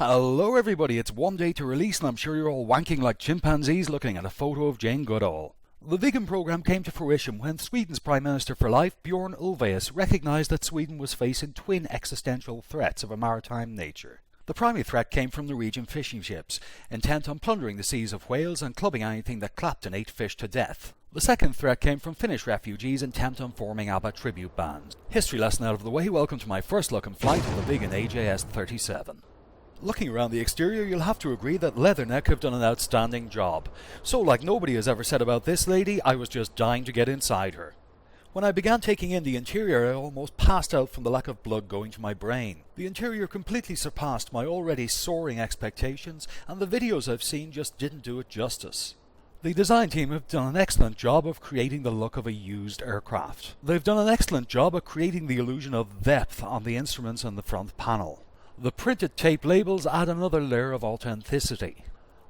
Hello everybody, it's one day to release and I'm sure you're all wanking like chimpanzees looking at a photo of Jane Goodall. The Viggen program came to fruition when Sweden's Prime Minister for Life, Björn Ulvaeus, recognised that Sweden was facing twin existential threats of a maritime nature. The primary threat came from Norwegian fishing ships, intent on plundering the seas of whales and clubbing anything that clapped and ate fish to death. The second threat came from Finnish refugees intent on forming ABBA tribute bands. History lesson out of the way, welcome to my first look and flight of the Viggen AJS-37. Looking around the exterior, you'll have to agree that Leatherneck have done an outstanding job. So like nobody has ever said about this lady, I was just dying to get inside her. When I began taking in the interior, I almost passed out from the lack of blood going to my brain. The interior completely surpassed my already soaring expectations, and the videos I've seen just didn't do it justice. The design team have done an excellent job of creating the look of a used aircraft. They've done an excellent job of creating the illusion of depth on the instruments on the front panel. The printed tape labels add another layer of authenticity.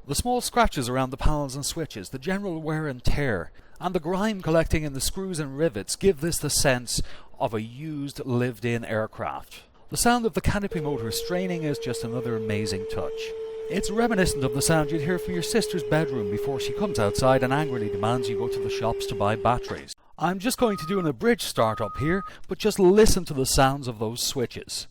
The small scratches around the panels and switches, the general wear and tear, and the grime collecting in the screws and rivets give this the sense of a used, lived-in aircraft. The sound of the canopy motor straining is just another amazing touch. It's reminiscent of the sound you'd hear from your sister's bedroom before she comes outside and angrily demands you go to the shops to buy batteries. I'm just going to do an abridged start up here, but just listen to the sounds of those switches.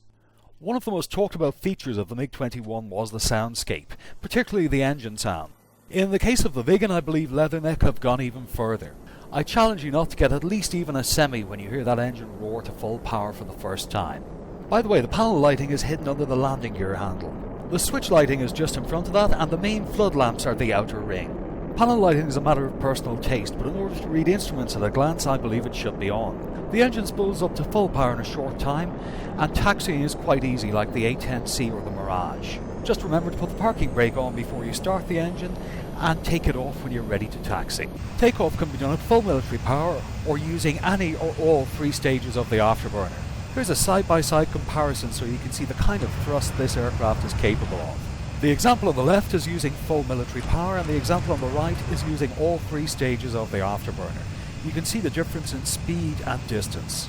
One of the most talked about features of the MiG-21 was the soundscape, particularly the engine sound. In the case of the Viggen, I believe Leatherneck have gone even further. I challenge you not to get at least even a semi when you hear that engine roar to full power for the first time. By the way, the panel lighting is hidden under the landing gear handle. The switch lighting is just in front of that, and the main flood lamps are the outer ring. Panel lighting is a matter of personal taste, but in order to read instruments at a glance, I believe it should be on. The engine spools up to full power in a short time, and taxiing is quite easy like the A10C or the Mirage. Just remember to put the parking brake on before you start the engine, and take it off when you're ready to taxi. Takeoff can be done at full military power, or using any or all three stages of the afterburner. Here's a side-by-side comparison so you can see the kind of thrust this aircraft is capable of. The example on the left is using full military power, and the example on the right is using all three stages of the afterburner. You can see the difference in speed and distance.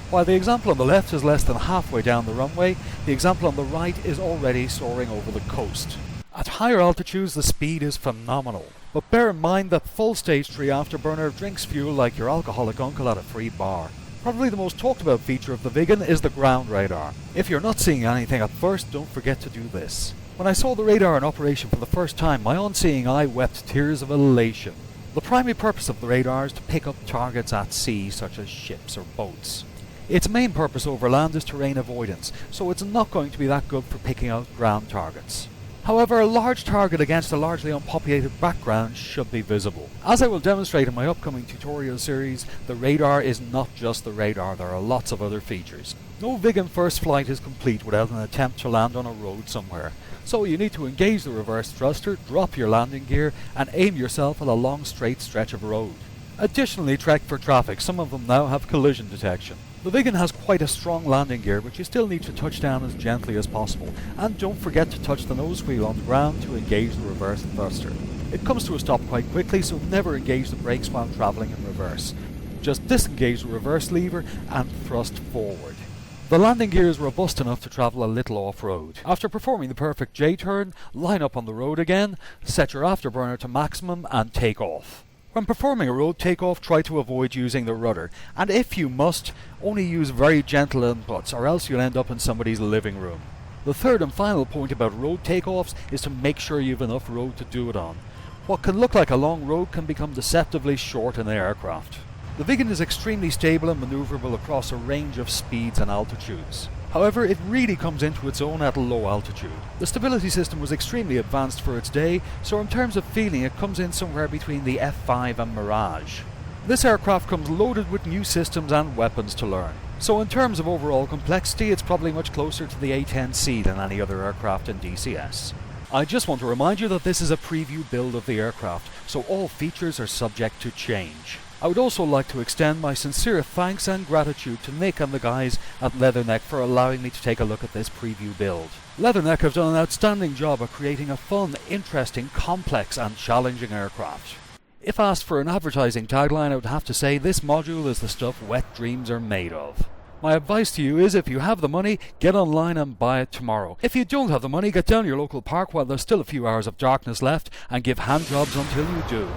While the example on the left is less than halfway down the runway, the example on the right is already soaring over the coast. At higher altitudes the speed is phenomenal, but bear in mind that full stage 3 afterburner drinks fuel like your alcoholic uncle at a free bar. Probably the most talked about feature of the Viggen is the ground radar. If you're not seeing anything at first, don't forget to do this. When I saw the radar in operation for the first time, my unseeing eye wept tears of elation. The primary purpose of the radar is to pick up targets at sea, such as ships or boats. Its main purpose over land is terrain avoidance, so it's not going to be that good for picking out ground targets. However, a large target against a largely unpopulated background should be visible. As I will demonstrate in my upcoming tutorial series, the radar is not just the radar, there are lots of other features. No Viggen first flight is complete without an attempt to land on a road somewhere. So you need to engage the reverse thruster, drop your landing gear, and aim yourself at a long straight stretch of road. Additionally, check for traffic, some of them now have collision detection. The Viggen has quite a strong landing gear, but you still need to touch down as gently as possible, and don't forget to touch the nose wheel on the ground to engage the reverse thruster. It comes to a stop quite quickly, so never engage the brakes while travelling in reverse. Just disengage the reverse lever and thrust forward. The landing gear is robust enough to travel a little off-road. After performing the perfect J-turn, line up on the road again, set your afterburner to maximum and take off. When performing a road takeoff, try to avoid using the rudder, and if you must, only use very gentle inputs or else you'll end up in somebody's living room. The third and final point about road takeoffs is to make sure you've enough road to do it on. What can look like a long road can become deceptively short in an aircraft. The Viggen is extremely stable and manoeuvrable across a range of speeds and altitudes. However, it really comes into its own at a low altitude. The stability system was extremely advanced for its day, so in terms of feeling it comes in somewhere between the F5 and Mirage. This aircraft comes loaded with new systems and weapons to learn. So in terms of overall complexity, it's probably much closer to the A10C than any other aircraft in DCS. I just want to remind you that this is a preview build of the aircraft, so all features are subject to change. I would also like to extend my sincere thanks and gratitude to Nick and the guys at Leatherneck for allowing me to take a look at this preview build. Leatherneck have done an outstanding job of creating a fun, interesting, complex and challenging aircraft. If asked for an advertising tagline, I would have to say this module is the stuff wet dreams are made of. My advice to you is, if you have the money, get online and buy it tomorrow. If you don't have the money, get down to your local park while there's still a few hours of darkness left and give hand jobs until you do.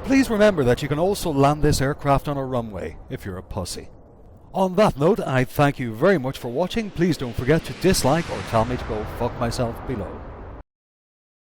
Please remember that you can also land this aircraft on a runway if you're a pussy. On that note, I thank you very much for watching. Please don't forget to dislike or tell me to go fuck myself below.